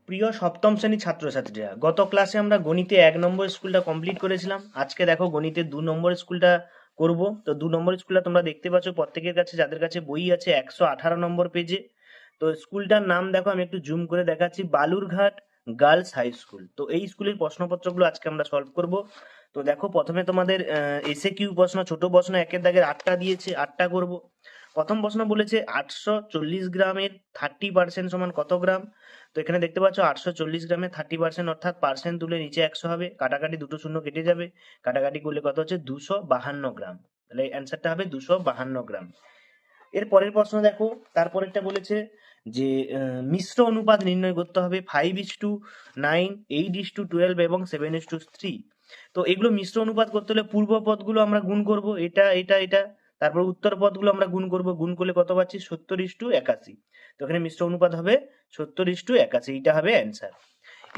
প্রিয় সপ্তম শ্রেণীর ছাত্রছাত্রীরা, গত ক্লাসে আমরা গণিতে 1 নম্বর স্কুলটা কমপ্লিট করেছিলাম। আজকে দেখো গণিতে 2 নম্বর স্কুলটা করব। তো 2 নম্বর স্কুলটা তোমরা দেখতে পাচ্ছ প্রত্যেকের কাছে, যাদের কাছে বই আছে, 118 নম্বর পেজে। তো স্কুলটার নাম দেখো, আমি একটু জুম করে দেখাচ্ছি, বালুরঘাট গার্লস হাই স্কুল। তো এই স্কুলের প্রশ্নপত্রগুলো আজকে আমরা সলভ করব। তো দেখো, প্রথমে তোমাদের এসে কিউ প্রশ্ন, ছোট প্রশ্ন, একের দাগের 8টা দিয়েছে, 8টা করব। প্রথম প্রশ্ন বলেছে 840 গ্রামের 30% সমান কত গ্রাম। তো এখানে দেখতে পাচ্ছ 840 গ্রামে 30%, অর্থাৎ পার্সেন্ট তুলে নিচে 100 হবে, কাটাকাটি দুটো শূন্য কেটে যাবে, কাটাকাটি করলে কত হচ্ছে 252 গ্রাম। তাহলে অ্যান্সারটা হবে 252 গ্রাম। এর পরের প্রশ্ন দেখো, তারপরেরটা বলেছে যে মিশ্র অনুপাত নির্ণয় করতে হবে 5:9, 8:12 এবং 7:3। তো এগুলো মিশ্র অনুপাত করতে হলে পূর্ব পদগুলো আমরা গুণ করব, এটা এটা এটা, তারপর উত্তর পদগুলো আমরা গুণ করব, গুণ করলে কত পাচ্ছি 70:81। তো এখানে মিশ্র অনুপাত হবে 70:81, এইটা হবে অ্যান্সার।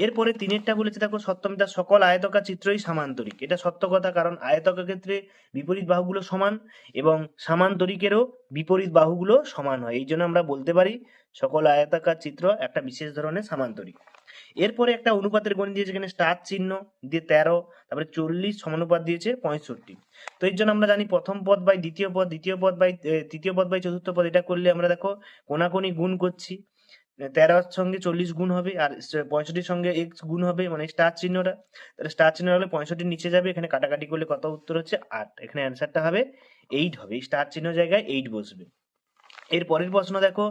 এরপরে তিনেরটা বলেছে দেখো, সপ্তমিতার সকল আয়তকার চিত্রই সামান্তরিক। এটা সত্য কথা, কারণ আয়তকার ক্ষেত্রে বিপরীত বাহুগুলো সমান এবং সামান্তরিকেরও বিপরীত বাহুগুলো সমান হয়, এই জন্য আমরা বলতে পারি সকল আয়তাকার চিত্র একটা বিশেষ ধরনের সামান্তরিক। এরপরে একটা অনুপাতের গণিত দিয়েছে, এখানে স্টার চিহ্ন দিয়ে 13, তারপরে 40 সমানুপাত দিয়েছে 65। তো এর জন্য আমরা জানি প্রথম পদ বাই দ্বিতীয় পদ, দ্বিতীয় পদ বাই তৃতীয় পদ বাই চতুর্থ পদ। এটা করলে আমরা দেখো কোনাকুনি গুণ করছি, 13 সঙ্গে 40 গুণ হবে, আর 65 সঙ্গে এক্স গুণ হবে, মানে স্টার চিহ্নটা। তাহলে স্টার চিহ্ন হলে 65 নিচে যাবে, এখানে কাটাকাটি করলে কত উত্তর হচ্ছে 8। এখানে অ্যান্সারটা হবে 8 হবে, এই স্টার চিহ্ন জায়গায় 8 বসবে। এর পরের প্রশ্ন দেখো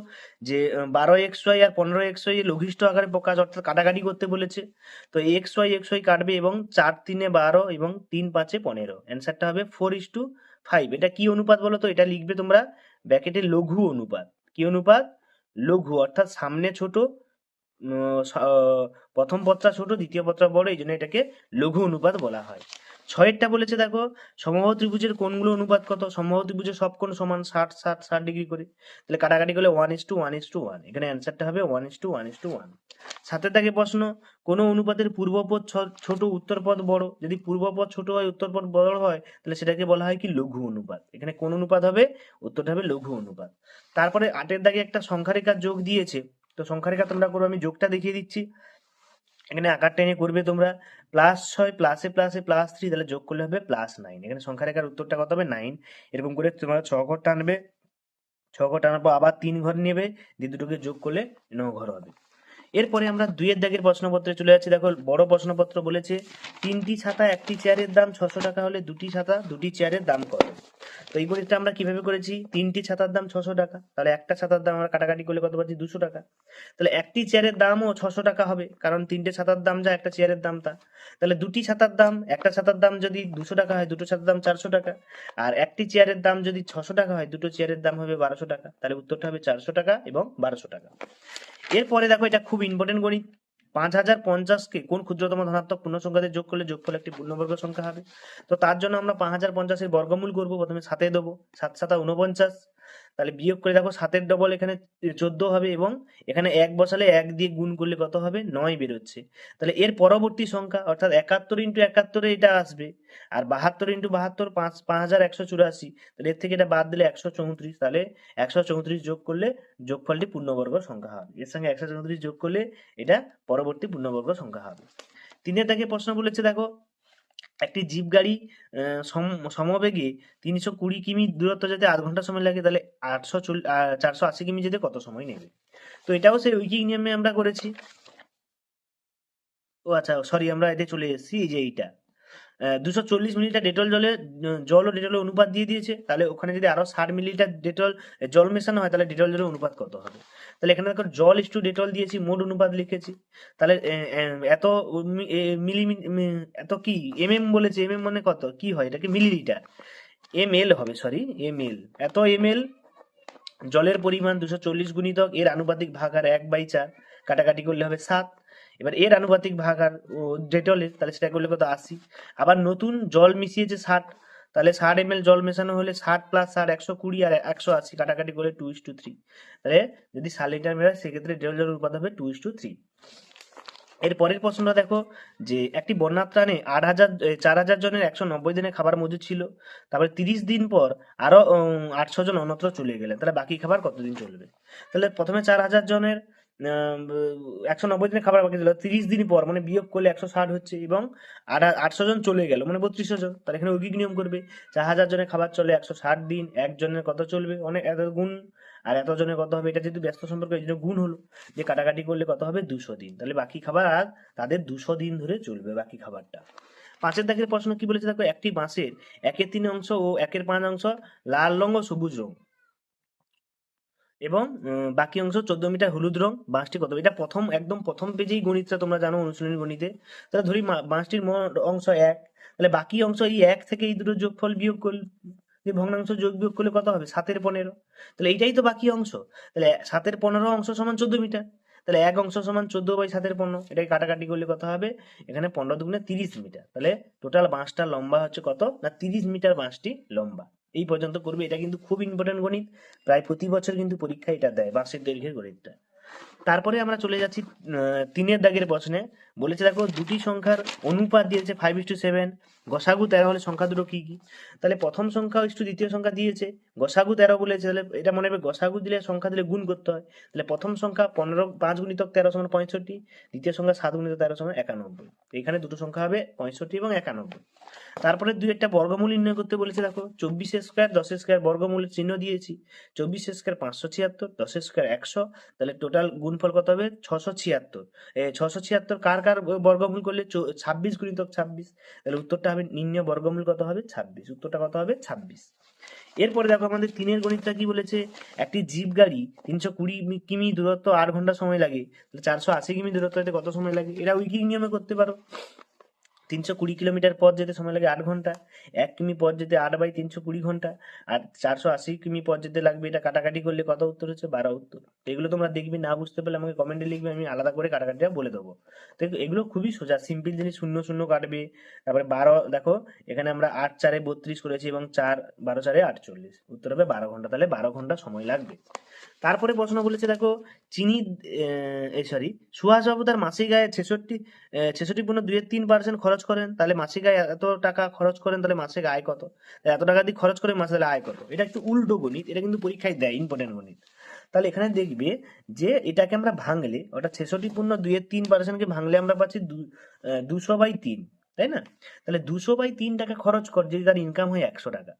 যে 12xy আর 15xy লঘিষ্ঠ আকারে প্রকাশ, অর্থাৎ কাটাকাটি করতে বলেছে। তো xy কাটবে এবং 4 3 12 এবং 3 5 15, অ্যান্সারটা হবে 4:5। এটা কি অনুপাত বলো তো? এটা লিখবে তোমরা ব্র্যাকেটে লঘু অনুপাত। কি অনুপাত? লঘু, অর্থাৎ সামনে ছোট, প্রথম পদটা ছোট, দ্বিতীয় পদটা বড়, এই জন্য এটাকে লঘু অনুপাত বলা হয়। ছয়েরটা বলেছে দেখো, সমবাহু ত্রিভুজের কোণগুলো অনুপাত কত? সমবাহু ত্রিভুজের সব কোণ সমান 60 ডিগ্রি করে। তাহলে কাটাকাটি করলে 1:1:1, এখানে অ্যান্সারটা হবে 1:1:1। সাতের দাগে প্রশ্ন, কোনো অনুপাতের পূর্বপদ ছোট, উত্তর পদ বড়। যদি পূর্বপদ ছোট হয়, উত্তর পদ বড় হয়, তাহলে সেটাকে বলা হয় কি? লঘু অনুপাত। এখানে কোন অনুপাত হবে? উত্তরটা হবে লঘু অনুপাত। তারপরে 8এর দাগে একটা সংখ্যারেখার যোগ দিয়েছে। তো সংখ্যারেখা তোমরা করো, আমি যোগটা দেখিয়ে দিচ্ছি। এখানে আকার টেনে করবে তোমরা, +6 প্লাসে প্লাসে +3, তাহলে যোগ করলে হবে +9। এখানে সংখ্যারেখার উত্তরটা কত হবে? 9। এরকম করে তোমরা 6 ঘর টানবে, 6 ঘর টানার পর আবার 3 ঘর নেবে, দিয়ে দুটোকে যোগ করলে 9 ঘর হবে। এরপরে আমরা 2-এর দাগের প্রশ্নপত্রে চলে যাচ্ছি। দেখো, বড় প্রশ্নপত্র বলেছে 3টি ছাতা একটি চেয়ারের দাম 600 টাকা হলে 2টি ছাতা 2টি চেয়ারের দাম কত? তো এই গণিতটা আমরা কিভাবে করেছি? 3টি ছাতার দাম 600 টাকা, তাহলে একটা ছাতার দাম আমরা কাটাকাটি করলে কত পাচ্ছি? 200 টাকা। তাহলে একটি চেয়ারের দামও 600 টাকা হবে, কারণ 3টে ছাতার দাম যা, একটা চেয়ারের দাম তা। তাহলে দুটি ছাতার দাম, একটা ছাতার দাম যদি 200 টাকা হয়, দুটো ছাতার দাম 400 টাকা। আর একটি চেয়ারের দাম যদি 600 টাকা হয়, দুটো চেয়ারের দাম হবে 1200 টাকা। তাহলে উত্তরটা হবে 400 টাকা এবং 1200 টাকা। এরপরে দেখো, এটা খুব ইম্পর্টেন্ট গণিত। 5050কে কোন ক্ষুদ্রতম ধনাত্মক পূর্ণসংখ্যা দিয়ে যোগ করলে যোগফল একটি পূর্ণবর্গ সংখ্যা হবে? তো তার জন্য আমরা 5050-এর বর্গমূল করব। প্রথমে 7 দেবো, 7 7 49। তাহলে বিয়োগ করে দেখো, 7-এর ডবল এখানে 14 হবে, এবং এখানে 1 বসালে 1 দিয়ে গুণ করলে কত হবে? 9 বেরোচ্ছে। তাহলে এর পরবর্তী সংখ্যা, অর্থাৎ 71 ইন্টু 71-এ এটা আসবে, আর 72 ইন্টু 72 5184। তাহলে এর থেকে এটা বাদ দিলে 134। তাহলে 134 যোগ করলে যোগফলটি পূর্ণবর্গ সংখ্যা হবে। এর সঙ্গে 134 যোগ করলে এটা পরবর্তী পূর্ণবর্গ সংখ্যা হবে। 3-এর দাগে প্রশ্ন বলেছে দেখো, একটি জিপ গাড়ি সমবেগে 320 কিমি দূরত্ব যেতে 8 ঘন্টা সময় লাগে, তাহলে 480 কিমি যেতে কত সময় নেবে? তো এটাও সেই ঐকিক নিয়মে আমরা করেছি। ও আচ্ছা, সরি, আমরা এতে চলে এসেছি, এই যে এইটা 240 মিলিলিটার ডেটল জল ও ডেটলের অনুপাত দিয়ে দিয়েছে। তাহলে ওখানে যদি আরো 60 মিলিলিটার ডেটল জল মেশানো হয়, তাহলে ডেটল জলের অনুপাত কত হবে? তাহলে এখানে দেখো, জল ইস্টু ডেটল দিয়েছি, মোট অনুপাত লিখেছি। তাহলে এত এত কি বলেছে, মানে কত কি হয়? এটাকে মিলিলিটার, হবে, সরি, এত জলের পরিমাণ 240 গুণিতক এর আনুপাতিক ভাগ আর 1/4, কাটাকাটি করলে হবে 7। এবার এর আনুপাতিক ভাগ আর ডেটলের, তাহলে সেটা করলে কত? 80। আবার নতুন জল মিশিয়েছে 60, তাহলে 60 ml জল মেশানো হলে 60 + 60 120 আর 180, কাটাকাটি করে 2:3। তাহলে যদি 60 লিটার মেশায়, সেক্ষেত্রে ডেটল জলের অনুপাত হবে 2:3। এর পরের প্রশ্নটা দেখো, যে একটি বন্যাত্রাণে 4000 জনের 190 দিনের খাবার মজুদ ছিল। তারপরে 30 দিন পর আরো 800 জন অন্যত্র চলে গেলেন, তাহলে বাকি খাবার কতদিন চলবে? তাহলে প্রথমে 4000 জনের 190 দিনের খাবার বাকি ছিল, 30 দিন পর মানে বিয়োগ করলে 160 হচ্ছে, এবং 800 জন চলে গেল মানে 3200 জন। তাহলে এখানে ঐকিক নিয়ম করবে, 4000 জনের খাবার চলে 160 দিন, একজনের কত চলবে, অনেক এত গুণ, আর এত জনের কত হবে, এটা যেহেতু ব্যস্ত সম্পর্ক এই জন্য গুণ হলো, যে কাটাকাটি করলে কত হবে 200 দিন, তাহলে বাকি খাবার তাদের 200 দিন ধরে চলবে বাকি খাবারটা। 5 দাগের প্রশ্ন কি বলেছে দেখো, একটি বাঁশের 1/3 অংশ ও 1/5 অংশ লাল রং ও সবুজ রং, এবং বাকি অংশ 14 মিটার হলুদ রং, বাঁশটি কত, এটা একদম প্রথম পেজেই গণিতটা তোমরা জানো অনুশীলনী গণিতে। তাহলে ধরি বাঁশটির মোট অংশ 1, তাহলে বাকি অংশ এই 1 থেকে এই দুটো যোগফল বিয়োগ করলে, যে ভগ্নাংশ যোগ বিয়োগ করলে কত হবে 7/15, তাহলে এইটাই তো বাকি অংশ। তাহলে 7/15 অংশ সমান 14 মিটার, তাহলে এক অংশ সমান 14/7/15, এটাকে কাটাকাটি করলে কত হবে, এখানে 15 দুগুণে 30 মিটার, তাহলে টোটাল বাঁশটা লম্বা হচ্ছে কত না 30 মিটার বাঁশটি লম্বা। এই পর্যন্ত করবে, এটা কিন্তু খুব ইম্পর্টেন্ট গণিত, প্রায় প্রতি বছর কিন্তু পরীক্ষা এটা দেয় বাঁশের দৈর্ঘ্যের গণিতটা। তারপরে আমরা চলে যাচ্ছি 3 দাগের প্রশ্নে, বলেছে দেখো দুটি সংখ্যার অনুপাত দিয়েছে 5:7, গসাগু 13 হলে সংখ্যা দুটো কি কি। তাহলে প্রথম সংখ্যা ইস্টু দ্বিতীয় সংখ্যা দিয়েছে, গসাগু 13 বলেছে, তাহলে এটা মনে হবে গসাগু দিলে সংখ্যা দিলে গুণ করতে হয়। তাহলে প্রথম সংখ্যা 5 গুণিতক 13 সমান 65, দ্বিতীয় সংখ্যা 7 গুণিতক 13 সমান 91, এখানে দুটো সংখ্যা হবে 65 এবং 91। তারপরে দুই একটা বর্গমূল নির্ণয় করতে বলেছে, দেখো 24 স্কোয়ার 10 স্কোয়ার বর্গমূলের চিহ্ন দিয়েছি, 24 স্কোয়ার 576, 10 স্কোয়ার 100, তাহলে টোটাল গুণফল কত হবে 676। 676 কার কার বর্গমূল করলে 26 গুণিতক 26, তাহলে উত্তরটা হবে নির্ণয় বর্গমূল কত হবে 26, উত্তরটা কত হবে 26। এরপরে দেখো আমাদের 3 গণিতটা কি বলেছে, একটি জিপ গাড়ি 320 কিমি দূরত্ব 8 ঘন্টা সময় লাগে, তাহলে 480 কিমি দূরত্ব যেতে কত সময় লাগে, এটা উইকিং নিয়মে করতে পারো। 320 কিলোমিটার পথ যেতে সময় লাগে 8 ঘন্টা, 1 কিমি পথ যেতে 8/320 ঘন্টা, আর 480 কিমি পথ যেতে লাগবে, এটা কাটাকাটি করলে কত উত্তর হচ্ছে 12 উত্তর। তো এগুলো তোমরা দেখবে, না বুঝতে পারলে আমাকে কমেন্টে লিখবে, আমি আলাদা করে কাটাকাটিটা বলে দেবো। তো এগুলো খুবই সোজা সিম্পল জিনিস, শূন্য শূন্য কাটবে। তারপরে 12 দেখো, এখানে আমরা 8 4 32 করেছি এবং 12 4 48, উত্তর হবে 12 ঘন্টা, তাহলে 12 ঘন্টা সময় লাগবে। তারপরে প্রশ্ন বলেছে দেখো, চিনি সুভাষবাবু তার মাসিক আয় 66.23% খরচ করেন, তাহলে মাসিক আয় এত টাকা খরচ করেন, তাহলে মাসিক আয় কত, এত টাকা দিয়ে খরচ করে মাসিক আয় কত, এটা একটু উল্টো গণিত, এটা কিন্তু পরীক্ষায় দেয় ইম্পর্টেন্ট গণিত। তাহলে এখানে দেখবে যে এটাকে আমরা ভাঙলে, ওটা 66.23%কে ভাঙলে আমরা পাচ্ছি 200/3, তাই না। তাহলে 200/3 টাকা খরচ কর, যদি তার ইনকাম হয় 100 টাকা,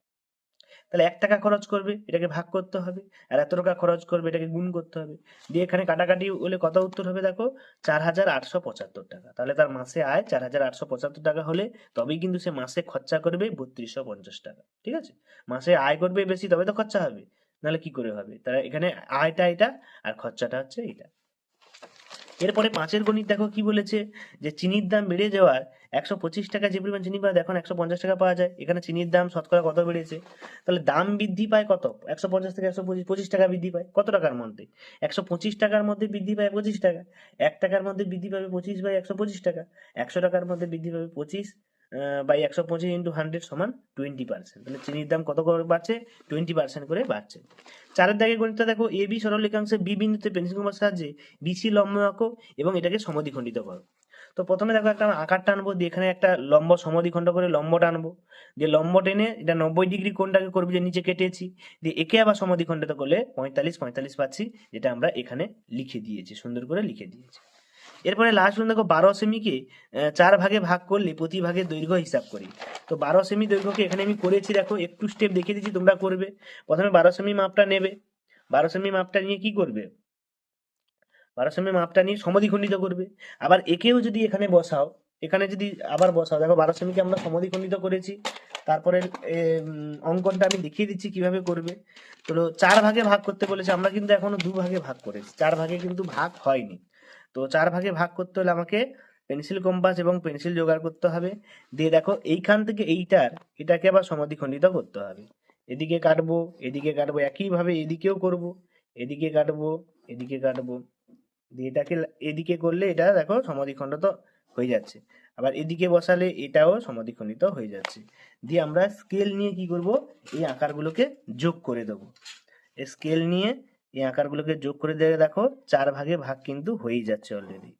তাহলে 1 টাকা খরচ করবে, এটাকে ভাগ করতে হবে, আর এত টাকা খরচ করবে, এটাকে গুণ করতে হবে, দিয়ে এখানে কাটাকাটি হলে কত উত্তর হবে দেখো 4875 টাকা। তাহলে তার মাসে আয় 4875 টাকা হলে তবেই কিন্তু সে মাসে খরচা করবে 3250 টাকা, ঠিক আছে। মাসে আয় করবে বেশি তবে তো খরচা হবে, নাহলে কি করে হবে। তাহলে এখানে আয়টা এটা আর খরচাটা হচ্ছে এটা। এরপরে 5 গণিত দেখো কি বলেছে, যে চিনির দাম বেড়ে যাওয়ার 125 টাকা যে পরিমাণ চিনি পাওয়া যায় এখন 150 টাকা পাওয়া যায়, এখানে চিনির দাম শতকরা কত বেড়েছে, তাহলে দাম বৃদ্ধি পায় কত 150 থেকে 125, 25 টাকা বৃদ্ধি পায় কত টাকার মধ্যে, 125 টাকার মধ্যে বৃদ্ধি পায় 25 টাকা, 1 টাকার মধ্যে বৃদ্ধি পাবে 25/125 টাকা, 100 টাকার মধ্যে বৃদ্ধি পাবে 25/125 ইন্টু 100 সমান 20%, তাহলে চিনির দাম কত করে বাড়ছে 20% করে বাড়ছে। 4 দাগে গণিতটা দেখো, এ বি সরলরেখাংশে বি বিন্দুতে পেন্সিল কম্পাস সাহায্যে বিসি লম্ব আঁকো এবং এটাকে সমদ্বিখণ্ডিত করো। তো প্রথমে দেখো একটা আকার টানবো, দিয়ে এখানে একটা লম্ব সমদ্বিখণ্ড করে লম্ব টানবো, দিয়ে লম্ব টেনে এটা 90 ডিগ্রি কোণটাকে করবি, যে নিচে কেটেছি, দিয়ে একে আবার সমদ্বিখণ্ডিত করলে 45 পাচ্ছি, যেটা আমরা এখানে লিখে দিয়েছি, সুন্দর করে লিখে দিয়েছি। এরপরে লাস্ট দেখো 12 সেমিকে 4 ভাগে ভাগ করলে প্রতি ভাগের দৈর্ঘ্য হিসাব করি। তো 12 সেমি দৈর্ঘ্যকে এখানে আমি করেছি, দেখো একটু স্টেপ দেখিয়ে দিচ্ছি, তোমরা করবে। প্রথমে 12 সেমি মাপটা নেবে, 12 সেমি মাপটা নিয়ে কি করবে, 12 সেমি মাপটা নিয়ে সমদ্বিখণ্ডিত করবে। আবার একেও যদি এখানে বসাও, এখানে যদি আবার বসাও, দেখো 12 সেমিকে আমরা সমদ্বিখণ্ডিত করেছি। তারপরে অঙ্কনটা আমি দেখিয়ে দিচ্ছি কিভাবে করবে। তো 4 ভাগে ভাগ করতে বলেছে, আমরা কিন্তু এখনো 2 ভাগে ভাগ করেছি, 4 ভাগে কিন্তু ভাগ হয়নি। তো 4 ভাগে ভাগ করতে হলে আমাকে পেন্সিল কম্পাস এবং পেন্সিল জোগাড় করতে হবে। দিয়ে দেখো এইখান থেকে এটাকে আবার সমদ্বিখণ্ডিত করতে হবে, এদিকে কাটবো এদিকে কাটবো, একইভাবে এদিকেও করব, এদিকে কাটবো এদিকে কাটবো, দিয়ে এটাকে এদিকে করলে এটা দেখো সমদ্বিখণ্ডিত হয়ে যাচ্ছে, আবার এদিকে বসালে এটাও সমদ্বিখণ্ডিত হয়ে যাচ্ছে। দিয়ে আমরা স্কেল নিয়ে কি করব, এই আকারগুলোকে যোগ করে দেবো, স্কেল নিয়ে এই আকারগুলোকে যোগ করে দিয়ে দেখো 4 ভাগে ভাগ কিন্তু হয়েই যাচ্ছে অলরেডি,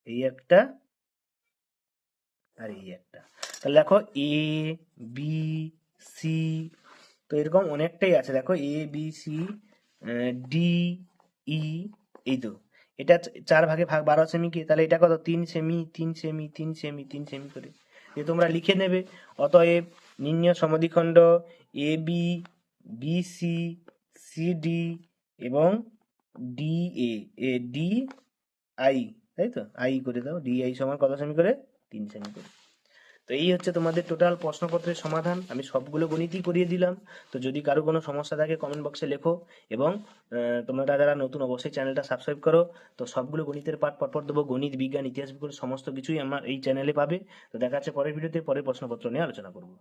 এই একটা আর এই একটা। তাহলে দেখো এ বি সি, তো এরকম অনেকটাই আছে, দেখো A B C D E, এই তো এটা 4 ভাগে ভাগ 12 সেমি কি, তাহলে এটা কত 3 সেমি 3 সেমি 3 সেমি 3 সেমি করে দিয়ে তোমরা লিখে নেবে। অতএব নির্ণয় সমদ্বিখণ্ড A B, B C, C D এবং ডি এ ডি আই, তাই তো আই করে দাও, ডি আই সমান কত সেমি করে 3 সেমি করে। তো এই হচ্ছে তোমাদের টোটাল প্রশ্নপত্রের সমাধান। আমি সবগুলো গণিতই করিয়ে দিলাম। তো যদি কারো কোনো সমস্যা থাকে কমেন্ট বক্সে লেখো, এবং তোমরা যারা নতুন অবশ্যই চ্যানেলটা সাবস্ক্রাইব করো। তো সবগুলো গণিতের পাঠ পরপর দেবো, গণিত, বিজ্ঞান, ইতিহাস, ভূগোল সমস্ত কিছুই আমার এই চ্যানেলে পাবে। তো দেখা যাচ্ছে পরের ভিডিওতে পরের প্রশ্নপত্র নিয়ে আলোচনা করবো।